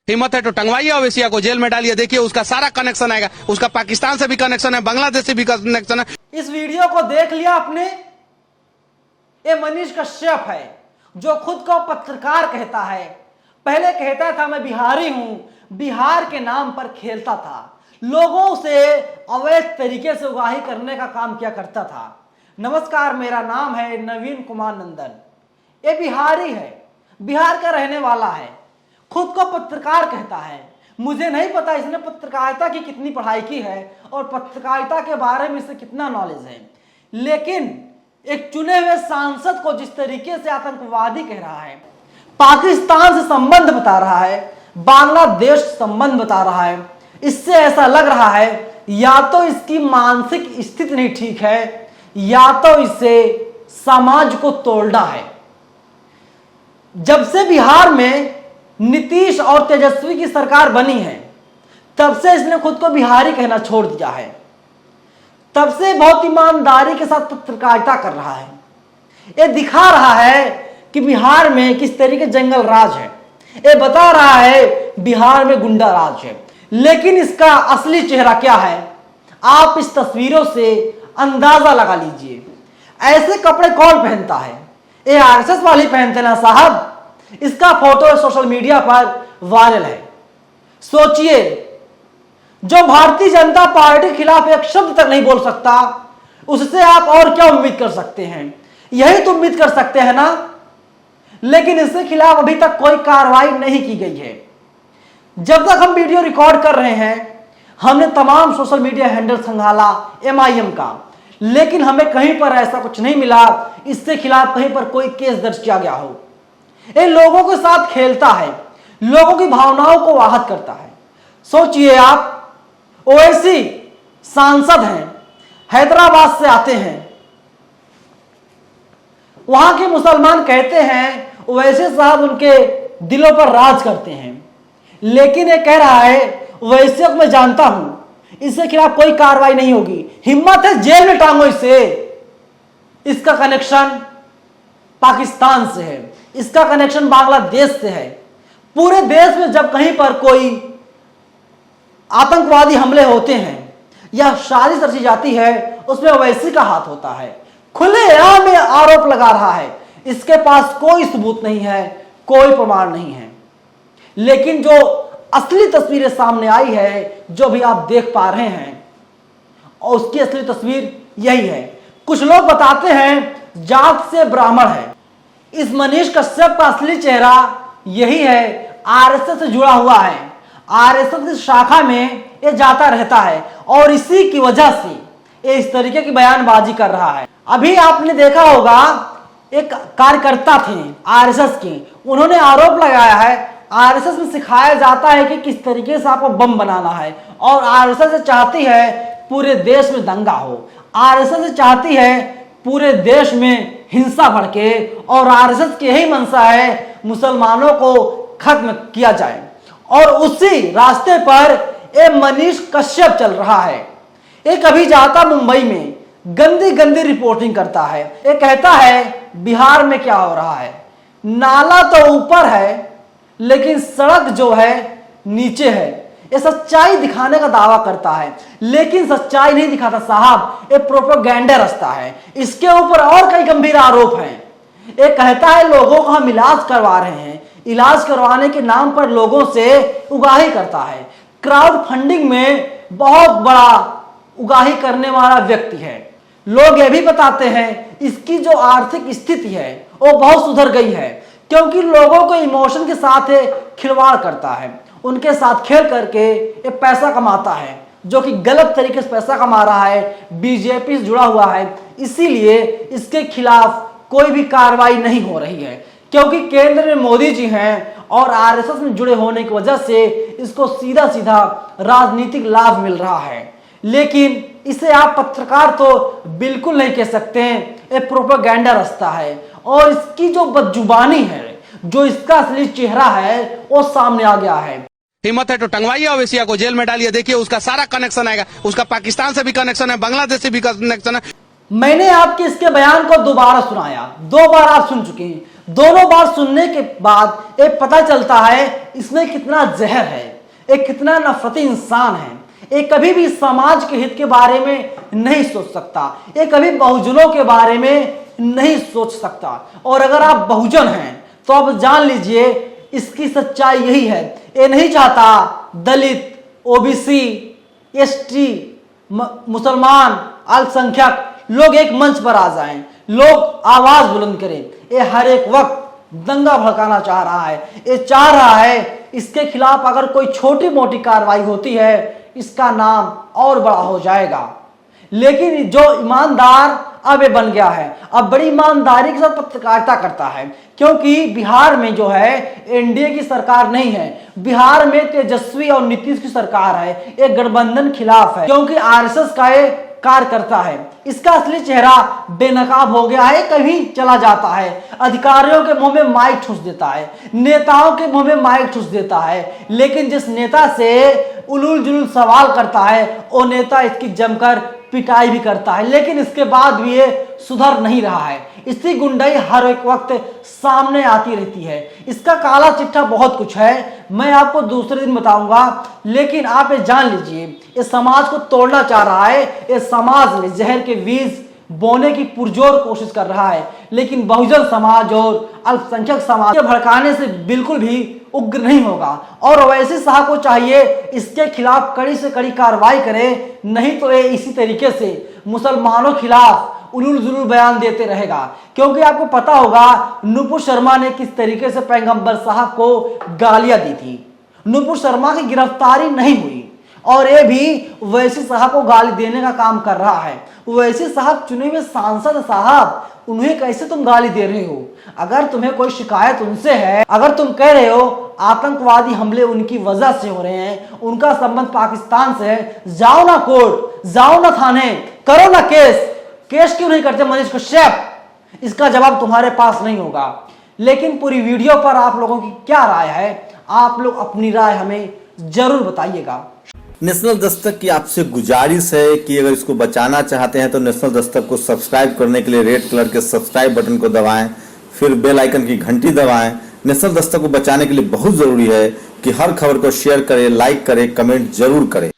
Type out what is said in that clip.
हिम्मत है तो टंगवाइए ओवैसिया को, जेल में डालिए, देखिए उसका सारा कनेक्शन आएगा, उसका पाकिस्तान से भी कनेक्शन है, बांग्लादेश से भी कनेक्शन है। इस वीडियो को देख लिया आपने? ये मनीष कश्यप है जो खुद को पत्रकार कहता है। पहले कहता था मैं बिहारी हूं, बिहार के नाम पर खेलता था, लोगों से अवैध तरीके से उगाही करने का काम किया करता था। नमस्कार, मेरा नाम है नवीन कुमार नंदन। ये बिहारी है, बिहार का रहने वाला है, खुद को पत्रकार कहता है। मुझे नहीं पता इसने पत्रकारिता की कितनी पढ़ाई की है और पत्रकारिता के बारे में इसे कितना नॉलेज है, लेकिन एक चुने हुए सांसद को जिस तरीके से आतंकवादी कह रहा है, पाकिस्तान से संबंध बता रहा है, बांग्लादेश से संबंध बता रहा है, इससे ऐसा लग रहा है या तो इसकी मानसिक स्थिति नहीं ठीक है या तो इसे समाज को तोड़ना है। जब से बिहार में नीतीश और तेजस्वी की सरकार बनी है तब से इसने खुद को बिहारी कहना छोड़ दिया है। तब से बहुत ईमानदारी के साथ पत्रकारिता कर रहा है। ये दिखा रहा है कि बिहार में किस तरीके जंगल राज है, ये बता रहा है बिहार में गुंडा राज है, लेकिन इसका असली चेहरा क्या है आप इस तस्वीरों से अंदाजा लगा लीजिए। ऐसे कपड़े कौन पहनता है? ये आरएसएस वाली पहनते ना साहब। इसका फोटो सोशल मीडिया पर वायरल है। सोचिए, जो भारतीय जनता पार्टी के खिलाफ एक शब्द तक नहीं बोल सकता, उससे आप और क्या उम्मीद कर सकते हैं? यही तो उम्मीद कर सकते हैं ना। लेकिन इसके खिलाफ अभी तक कोई कार्रवाई नहीं की गई है। जब तक हम वीडियो रिकॉर्ड कर रहे हैं हमने तमाम सोशल मीडिया हैंडल संभाला एमआईएम का, लेकिन हमें कहीं पर ऐसा कुछ नहीं मिला इसके खिलाफ कहीं पर कोई केस दर्ज किया गया हो। ये लोगों के साथ खेलता है, लोगों की भावनाओं को आहत करता है। सोचिए आप, ओवैसी सांसद हैं, हैदराबाद से आते हैं, वहां के मुसलमान कहते हैं ओवैसी साहब उनके दिलों पर राज करते हैं, लेकिन ये कह रहा है ओवैसी को मैं जानता हूं, इसके खिलाफ कोई कार्रवाई नहीं होगी। हिम्मत है जेल में टांगो इसे। इसका कनेक्शन पाकिस्तान से है, इसका कनेक्शन बांग्लादेश से है। पूरे देश में जब कहीं पर कोई आतंकवादी हमले होते हैं या साजिश रची जाती है उसमें ओवैसी का हाथ होता है। खुलेआम में आरोप लगा रहा है, इसके पास कोई सबूत नहीं है, कोई प्रमाण नहीं है, लेकिन जो असली तस्वीरें सामने आई है जो भी आप देख पा रहे हैं, और उसकी असली तस्वीर यही है। कुछ लोग बताते हैं जात से ब्राह्मण है। इस मनीष कश्यप का असली चेहरा यही है, आरएसएस से जुड़ा हुआ है, आरएसएस की शाखा में ये जाता रहता है और इसी की वजह से ये इस तरीके की बयानबाजी कर रहा है। अभी आपने देखा होगा एक कार्यकर्ता थे आरएसएस के, उन्होंने आरोप लगाया है आरएसएस में सिखाया जाता है कि किस तरीके से आपको बम बनाना है, और आरएसएस चाहती है पूरे देश में दंगा हो, आरएसएस चाहती है पूरे देश में हिंसा भड़के, और आरएसएस की यही मंशा है मुसलमानों को खत्म किया जाए। और उसी रास्ते पर ये मनीष कश्यप चल रहा है। ये कभी जाता मुंबई में गंदी गंदी रिपोर्टिंग करता है, ये कहता है बिहार में क्या हो रहा है, नाला तो ऊपर है लेकिन सड़क जो है नीचे है। ये सच्चाई दिखाने का दावा करता है, लेकिन सच्चाई नहीं दिखाता साहब, ये प्रोपेगेंडा रचता है। इसके ऊपर और कई गंभीर आरोप हैं। ये कहता है लोगों को हम इलाज करवा रहे हैं, इलाज करवाने के नाम पर लोगों से उगाही करता है। क्राउड फंडिंग में बहुत बड़ा उगाही करने वाला व्यक्ति है। लोग ये भी बताते हैं इसकी जो आर्थिक स्थिति है वो बहुत सुधर गई है, क्योंकि लोगों को इमोशन के साथ खिलवाड़ करता है, उनके साथ खेल करके ये पैसा कमाता है, जो कि गलत तरीके से पैसा कमा रहा है, बीजेपी से जुड़ा हुआ है। इसीलिए इसके खिलाफ कोई भी कार्रवाई नहीं हो रही है, क्योंकि केंद्र में मोदी जी हैं और आरएसएस में जुड़े होने की वजह से इसको सीधा सीधा राजनीतिक लाभ मिल रहा है। लेकिन इसे आप पत्रकार तो बिल्कुल नहीं कह सकते हैं, ये प्रोपेगेंडा रचता है, और इसकी जो बदजुबानी है, जो इसका असली चेहरा है वो सामने आ गया है। हिम्मत है तो टंगवाइए ओवैसिया को, जेल में डालिए, देखिए उसका सारा कनेक्शन आएगा, उसका पाकिस्तान से भी कनेक्शन है, बांग्लादेश से भी कनेक्शन है। मैंने आपके इसके बयान को दोबारा सुनाया, 2 बार आप सुन चुके हैं, दोनों बार सुनने के बाद एक पता चलता है इसमें कितना जहर है, एक कितना नफरती इंसान है। एक कभी भी समाज के हित के बारे में नहीं सोच सकता, एक कभी बहुजनों के बारे में नहीं सोच सकता। और अगर आप बहुजन हैं तो आप जान लीजिए इसकी सच्चाई यही है। ये नहीं चाहता दलित, ओबीसी, एसटी, मुसलमान, अल्पसंख्यक लोग एक मंच पर आ जाएं, लोग आवाज बुलंद करें। ये हर एक वक्त दंगा भड़काना चाह रहा है। ये चाह रहा है इसके खिलाफ अगर कोई छोटी मोटी कार्रवाई होती है इसका नाम और बड़ा हो जाएगा। लेकिन जो ईमानदार अब ये बन गया है, अब बड़ी ईमानदारी के साथ पत्रकारिता करता है, क्योंकि बिहार में जो है एनडीए की सरकार नहीं है, बिहार में तेजस्वी और नीतीश की सरकार है। एक गठबंधन खिलाफ है, क्योंकि आरएसएस का ये कार्य करता है। इसका असली चेहरा बेनकाब हो गया है, कहीं चला जाता है, अधिकारियों के मुंह में माइक ठूस देता है, नेताओं के मुंह में माइक ठूस देता है। लेकिन जिस नेता से उलूल जुलूल सवाल करता है वो नेता इसकी जमकर पिटाई भी करता है, लेकिन इसके बाद भी ये सुधर नहीं रहा है। इसकी गुंडाई हर एक वक्त सामने आती रहती है। इसका काला चिट्ठा बहुत कुछ है, मैं आपको दूसरे दिन बताऊंगा। लेकिन आप ये जान लीजिए ये समाज को तोड़ना चाह रहा है, ये समाज में जहर के बीज बोने की पुरजोर कोशिश कर रहा है। लेकिन बहुजन समाज और अल्पसंख्यक समाज के भड़काने से बिल्कुल भी उग्र नहीं होगा। और ओवैसी शाह को चाहिए इसके खिलाफ कड़ी से कड़ी कार्रवाई करे, नहीं तो ये इसी तरीके से मुसलमानों खिलाफ उलूल जुलूल बयान देते रहेगा। क्योंकि आपको पता होगा नुपुर शर्मा ने किस तरीके से पैगंबर साहब को गालियां दी थी। नुपुर शर्मा की गिरफ्तारी नहीं हुई और ये भी ओवैसी साहब को गाली देने का काम कर रहा है। ओवैसी साहब चुने हुए सांसद साहब, उन्हें कैसे तुम गाली दे रहे हो? अगर तुम्हें कोई शिकायत उनसे है, अगर तुम कह रहे हो आतंकवादी हमले उनकी वजह से हो रहे हैं, उनका संबंध पाकिस्तान से है, जाओ ना कोर्ट, जाओ ना थाने, करो ना केस क्यों नहीं करते मनीष कश्यप? इसका जवाब तुम्हारे पास नहीं होगा। लेकिन पूरी वीडियो पर आप लोगों की क्या राय है? आप लोग अपनी राय हमें जरूर बताइएगा। नेशनल दस्तक की आपसे गुजारिश है कि अगर इसको बचाना चाहते हैं तो नेशनल दस्तक को सब्सक्राइब करने के लिए रेड कलर के सब्सक्राइब बटन को दबाएं, फिर बेल आइकन की घंटी दबाएं। नेशनल दस्तक को बचाने के लिए बहुत जरूरी है कि हर खबर को शेयर करें, लाइक करें, कमेंट जरूर करें।